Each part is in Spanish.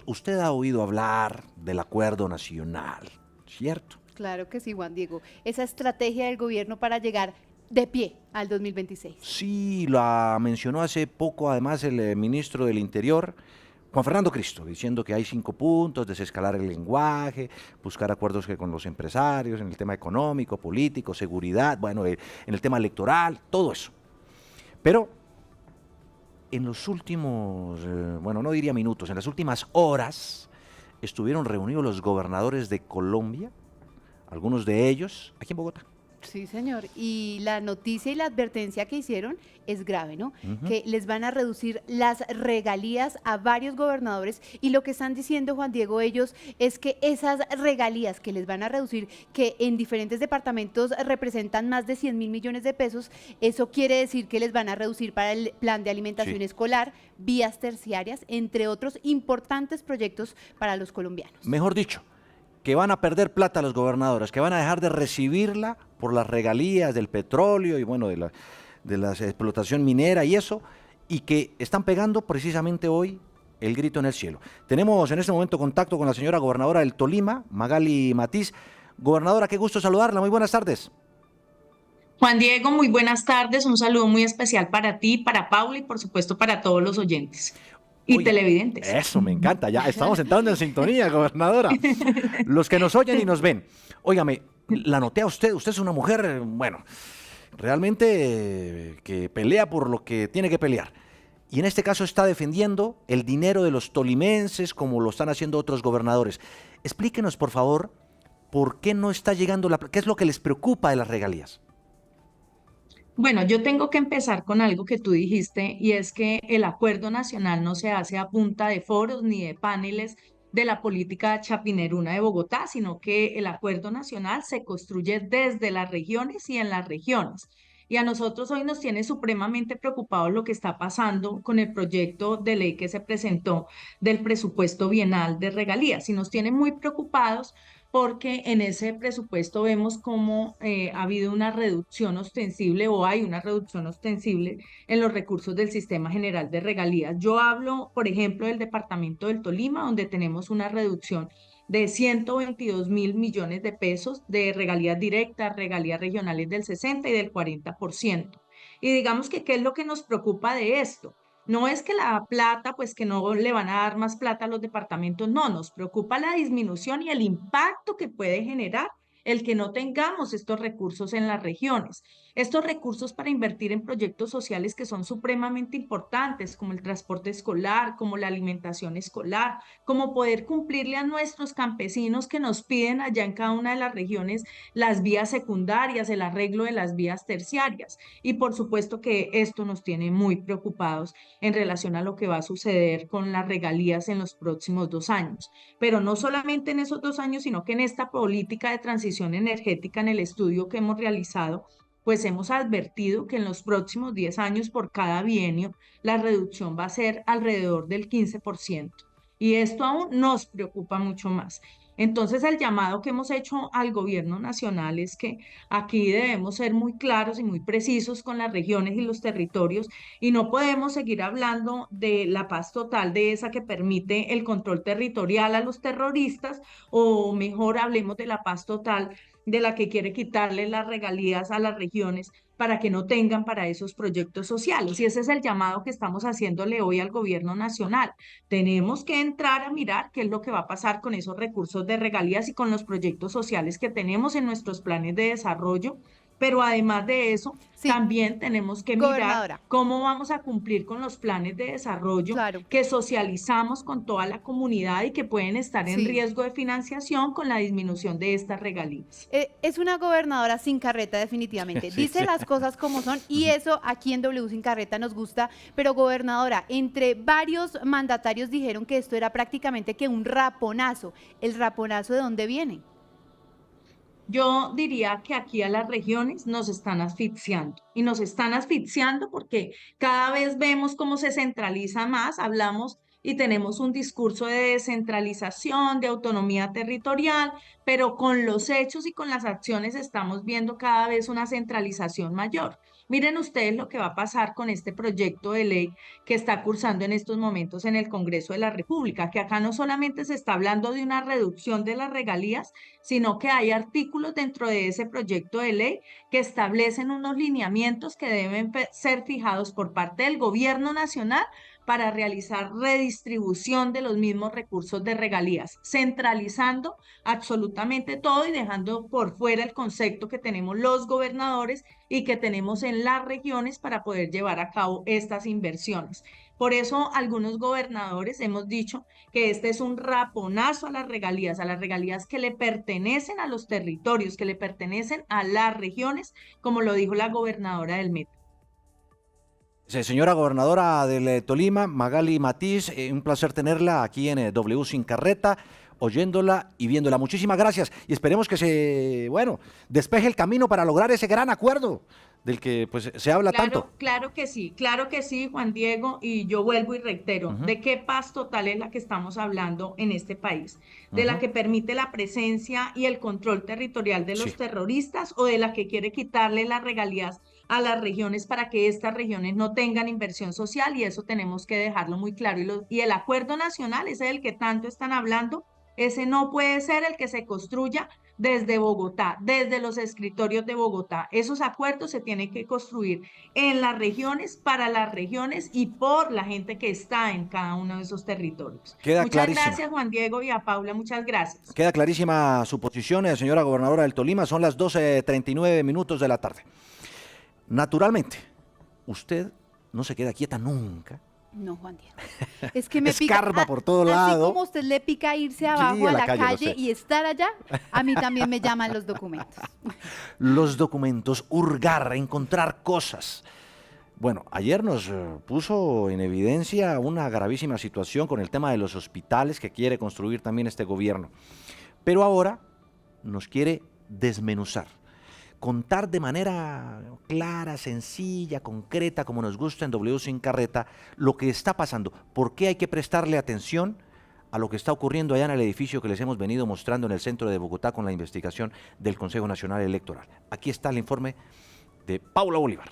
usted ha oído hablar del acuerdo nacional, ¿cierto? Claro que sí, Juan Diego. Esa estrategia del gobierno para llegar de pie al 2026. Sí, la mencionó hace poco además el ministro del Interior, Juan Fernando Cristo, diciendo que hay 5 puntos: desescalar el lenguaje, buscar acuerdos con los empresarios en el tema económico, político, seguridad, bueno, en el tema electoral, todo eso. Pero en los últimos, bueno, no diría minutos, en las últimas horas estuvieron reunidos los gobernadores de Colombia, algunos de ellos aquí en Bogotá. Sí, señor. Y la noticia y la advertencia que hicieron es grave, ¿no? Que les van a reducir las regalías a varios gobernadores y lo que están diciendo, Juan Diego, ellos es que esas regalías que les van a reducir, que en diferentes departamentos representan más de 100.000 millones de pesos, eso quiere decir que les van a reducir para el plan de alimentación Sí. escolar, vías terciarias, entre otros importantes proyectos para los colombianos. Mejor dicho, que van a perder plata los gobernadores, que van a dejar de recibirla por las regalías del petróleo y bueno, de la explotación minera y eso, y que están pegando precisamente hoy el grito en el cielo. Tenemos en este momento contacto con la señora gobernadora del Tolima, Magali Matiz. Gobernadora, qué gusto saludarla, muy buenas tardes. Juan Diego, muy buenas tardes. Un saludo muy especial para ti, para Paula y por supuesto para todos los oyentes y Oiga, televidentes. eso me encanta, ya estamos entrando en sintonía, gobernadora. Los que nos oyen y nos ven. Óigame, la noté a usted, usted es una mujer, bueno, realmente que pelea por lo que tiene que pelear. Y en este caso está defendiendo el dinero de los tolimenses como lo están haciendo otros gobernadores. Explíquenos, por favor, por qué no está llegando qué es lo que les preocupa de las regalías. Bueno, yo tengo que empezar con algo que tú dijiste y es que el acuerdo nacional no se hace a punta de foros ni de paneles de la política chapineruna de Bogotá, sino que el acuerdo nacional se construye desde las regiones y en las regiones. Y a nosotros hoy nos tiene supremamente preocupados lo que está pasando con el proyecto de ley que se presentó del presupuesto bienal de regalías y nos tiene muy preocupados porque en ese presupuesto vemos cómo ha habido una reducción ostensible o hay una reducción ostensible en los recursos del Sistema General de Regalías. Yo hablo, por ejemplo, del departamento del Tolima, donde tenemos una reducción de 122.000 millones de pesos de regalías directas, regalías regionales del 60 y del 40%. Y digamos que, ¿qué es lo que nos preocupa de esto? No es que la plata, pues que no le van a dar más plata a los departamentos, no, nos preocupa la disminución y el impacto que puede generar el que no tengamos estos recursos en las regiones. Estos recursos para invertir en proyectos sociales que son supremamente importantes, como el transporte escolar, como la alimentación escolar, como poder cumplirle a nuestros campesinos que nos piden allá en cada una de las regiones las vías secundarias, el arreglo de las vías terciarias. Y por supuesto que esto nos tiene muy preocupados en relación a lo que va a suceder con las regalías en los próximos 2 años. Pero no solamente en esos 2 años, sino que en esta política de transición energética, en el estudio que hemos realizado, pues hemos advertido que en los próximos 10 años por cada bienio la reducción va a ser alrededor del 15%. Y esto aún nos preocupa mucho más. Entonces, el llamado que hemos hecho al gobierno nacional es que aquí debemos ser muy claros y muy precisos con las regiones y los territorios y no podemos seguir hablando de la paz total, de esa que permite el control territorial a los terroristas, o mejor hablemos de la paz total de la que quiere quitarle las regalías a las regiones para que no tengan para esos proyectos sociales. Y ese es el llamado que estamos haciéndole hoy al gobierno nacional. Tenemos que entrar a mirar qué es lo que va a pasar con esos recursos de regalías y con los proyectos sociales que tenemos en nuestros planes de desarrollo, pero además de eso, Sí, también tenemos que mirar gobernadora, cómo vamos a cumplir con los planes de desarrollo claro, que socializamos con toda la comunidad y que pueden estar en sí. riesgo de financiación con la disminución de estas regalías. Es una gobernadora sin carreta definitivamente. Sí, Dice sí. las cosas como son y Ujú. eso aquí en W sin carreta nos gusta. Pero gobernadora, entre varios mandatarios dijeron que esto era prácticamente que un raponazo. ¿El raponazo de dónde viene? Yo diría que aquí a las regiones nos están asfixiando y nos están asfixiando porque cada vez vemos cómo se centraliza más, hablamos y tenemos un discurso de descentralización, de autonomía territorial, pero con los hechos y con las acciones estamos viendo cada vez una centralización mayor. Miren ustedes lo que va a pasar con este proyecto de ley que está cursando en estos momentos en el Congreso de la República, que acá no solamente se está hablando de una reducción de las regalías, sino que hay artículos dentro de ese proyecto de ley que establecen unos lineamientos que deben ser fijados por parte del gobierno nacional para realizar redistribución de los mismos recursos de regalías, centralizando absolutamente todo y dejando por fuera el concepto que tenemos los gobernadores y que tenemos en las regiones para poder llevar a cabo estas inversiones. Por eso algunos gobernadores hemos dicho que este es un raponazo a las regalías que le pertenecen a los territorios, que le pertenecen a las regiones, como lo dijo la gobernadora del Meta. Sí, señora gobernadora del Tolima, Magali Matiz, un placer tenerla aquí en W Sin Carreta, oyéndola y viéndola. Muchísimas gracias y esperemos que despeje el camino para lograr ese gran acuerdo del que pues se habla tanto. Claro que sí, Juan Diego, y yo vuelvo y reitero, ¿de qué paz total es la que estamos hablando en este país? ¿De la que permite la presencia y el control territorial de los terroristas o de la que quiere quitarle las regalías a las regiones para que estas regiones no tengan inversión social? Y eso tenemos que dejarlo muy claro. Y el acuerdo nacional, ese del que tanto están hablando, ese no puede ser el que se construya desde Bogotá, desde los escritorios de Bogotá. Esos acuerdos se tienen que construir en las regiones, para las regiones y por la gente que está en cada uno de esos territorios. Muchas gracias, Juan Diego, y a Paula, muchas gracias. Queda clarísima su posición, señora gobernadora del Tolima. Son las 12:39 de la tarde. Naturalmente, usted no se queda quieta nunca. No, Juan Diego. Es que me escarba pica, por todo lado. Así como a usted le pica irse abajo a la calle y estar allá, a mí también me llaman los documentos. Los documentos, hurgar, encontrar cosas. Bueno, ayer nos puso en evidencia una gravísima situación con el tema de los hospitales que quiere construir también este gobierno. Pero ahora nos quiere desmenuzar. Contar de manera clara, sencilla, concreta, como nos gusta en W Sin Carreta, lo que está pasando, por qué hay que prestarle atención a lo que está ocurriendo allá en el edificio que les hemos venido mostrando en el centro de Bogotá con la investigación del Consejo Nacional Electoral. Aquí está el informe de Paula Bolívar.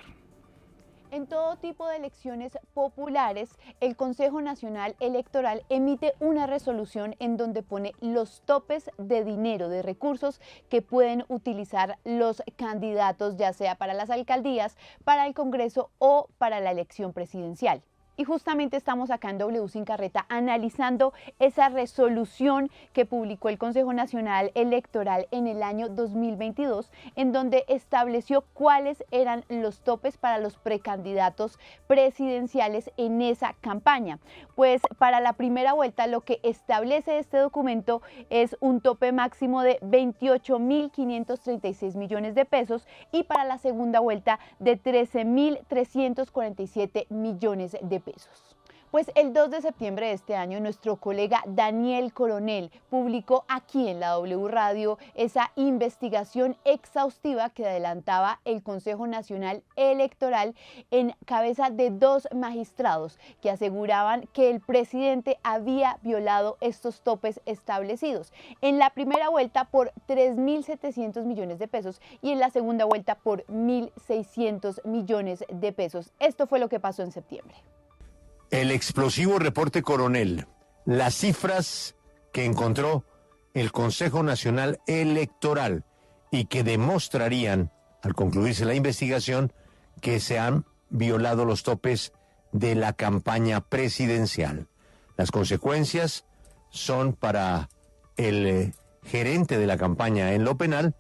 En todo tipo de elecciones populares, el Consejo Nacional Electoral emite una resolución en donde pone los topes de dinero, de recursos que pueden utilizar los candidatos, ya sea para las alcaldías, para el Congreso o para la elección presidencial. Y justamente estamos acá en W Sin Carreta analizando esa resolución que publicó el Consejo Nacional Electoral en el año 2022, en donde estableció cuáles eran los topes para los precandidatos presidenciales en esa campaña. Pues para la primera vuelta lo que establece este documento es un tope máximo de 28.536 millones de pesos y para la segunda vuelta de 13.347 millones de pesos. Pues el 2 de septiembre de este año, nuestro colega Daniel Coronel publicó aquí en la W Radio esa investigación exhaustiva que adelantaba el Consejo Nacional Electoral en cabeza de 2 magistrados que aseguraban que el presidente había violado estos topes establecidos. En la primera vuelta por 3.700 millones de pesos y en la segunda vuelta por 1.600 millones de pesos. Esto fue lo que pasó en septiembre. El explosivo reporte Coronel, las cifras que encontró el Consejo Nacional Electoral y que demostrarían, al concluirse la investigación, que se han violado los topes de la campaña presidencial. Las consecuencias son para el gerente de la campaña en lo penal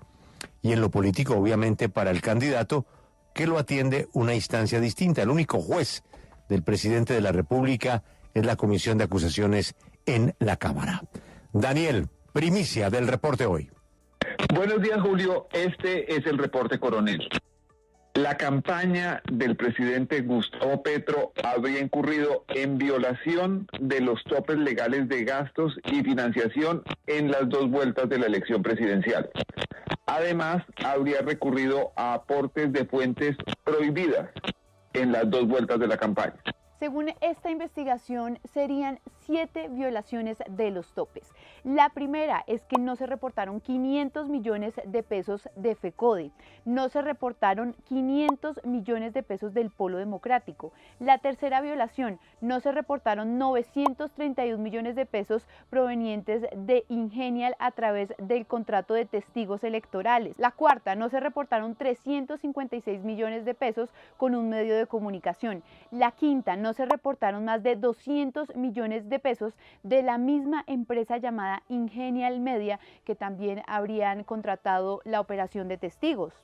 y en lo político, obviamente, para el candidato que lo atiende una instancia distinta. El único juez del presidente de la República es la Comisión de Acusaciones en la Cámara. Daniel, primicia del reporte hoy. Buenos días, Julio. Este es el reporte Coronel. La campaña del presidente Gustavo Petro habría incurrido en violación de los topes legales de gastos y financiación en las 2 vueltas de la elección presidencial. Además, habría recurrido a aportes de fuentes prohibidas en las 2 vueltas de la campaña. Según esta investigación, serían 7 violaciones de los topes. La primera es que no se reportaron 500 millones de pesos de FECODE, no se reportaron 500 millones de pesos del Polo Democrático. La tercera violación, no se reportaron 931 millones de pesos provenientes de Ingenial a través del contrato de testigos electorales. La cuarta, no se reportaron 356 millones de pesos con un medio de comunicación. La quinta, no se reportaron más de 200 millones de pesos de la misma empresa llamada Ingenial Media, que también habrían contratado la operación de testigos.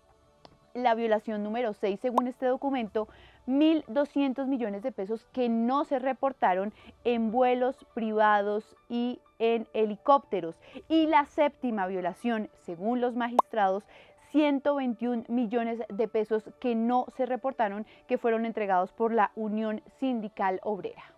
La violación número 6, según este documento, 1.200 millones de pesos que no se reportaron en vuelos privados y en helicópteros. Y la séptima violación, según los magistrados, 121 millones de pesos que no se reportaron, que fueron entregados por la Unión Sindical Obrera.